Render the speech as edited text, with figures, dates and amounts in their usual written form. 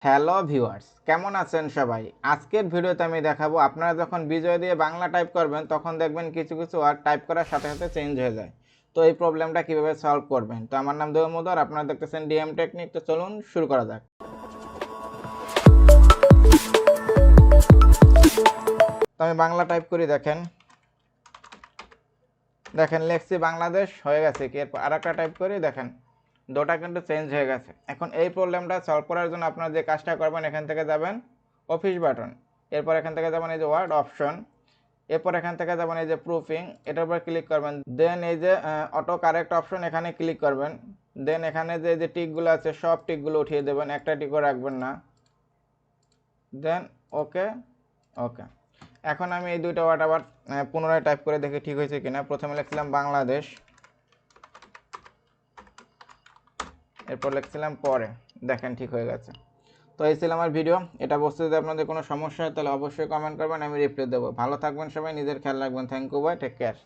Hello viewers, কেমন আছেন সবাই? আজকের ভিডিওতে আমি দেখাবো আপনারা যখন বিজয় দিয়ে বাংলা টাইপ করবেন তখন দেখবেন কিছু কিছু ওয়ার্ড টাইপ করার সাথে সাথে চেঞ্জ হয়ে যায়। তো এই প্রবলেমটা কিভাবে সলভ করবেন? তো আমার নাম দেবুmadhu আর আপনারা দেখতেছেন Dmtechnic। তো চলুন শুরু করা যাক। তো আমি বাংলা টাইপ করি, দেখেন লেখছি বাংলাদেশ, হয়ে গেছে কি। এরপর আরেকটা টাইপ করি, দেখেন দুটো কিন্তু চেঞ্জ হয়ে গেছে। এখন এই প্রবলেমটা সলভ করার জন্য আপনারা যে কাজটা করবেন, এখান থেকে যাবেন অফিস বাটন, এরপর এখান থেকে যাবেন এই যে ওয়ার্ড অপশন, এরপর এখান থেকে যাবেন এই যে প্রুফিং, এটার উপর ক্লিক করবেন। দেন এই যে অটো কারেক্ট অপশন, এখানে ক্লিক করবেন। দেন এখানে যে টিকগুলো আছে সব টিকগুলো উঠিয়ে দেবেন, একটা টিকও রাখবেন না। দেন ওকে ওকে। এখন আমি এই দুইটা ওয়ার্ড আবার পুনরায় টাইপ করে দেখি ঠিক হয়েছে কিনা। প্রথমে লিখছিলাম বাংলাদেশ, এরপর লিখছিলাম পরে, দেখেন ঠিক হয়ে গেছে। তো এই ছিল আমার ভিডিও। এটা বুঝতে যদি আপনাদের কোনো সমস্যা হয় তাহলে অবশ্যই কমেন্ট করবেন, আমি রিপ্লাই দেবো। ভালো থাকবেন সবাই, নিজের খেয়াল রাখবেন। Thank you, bye, take care.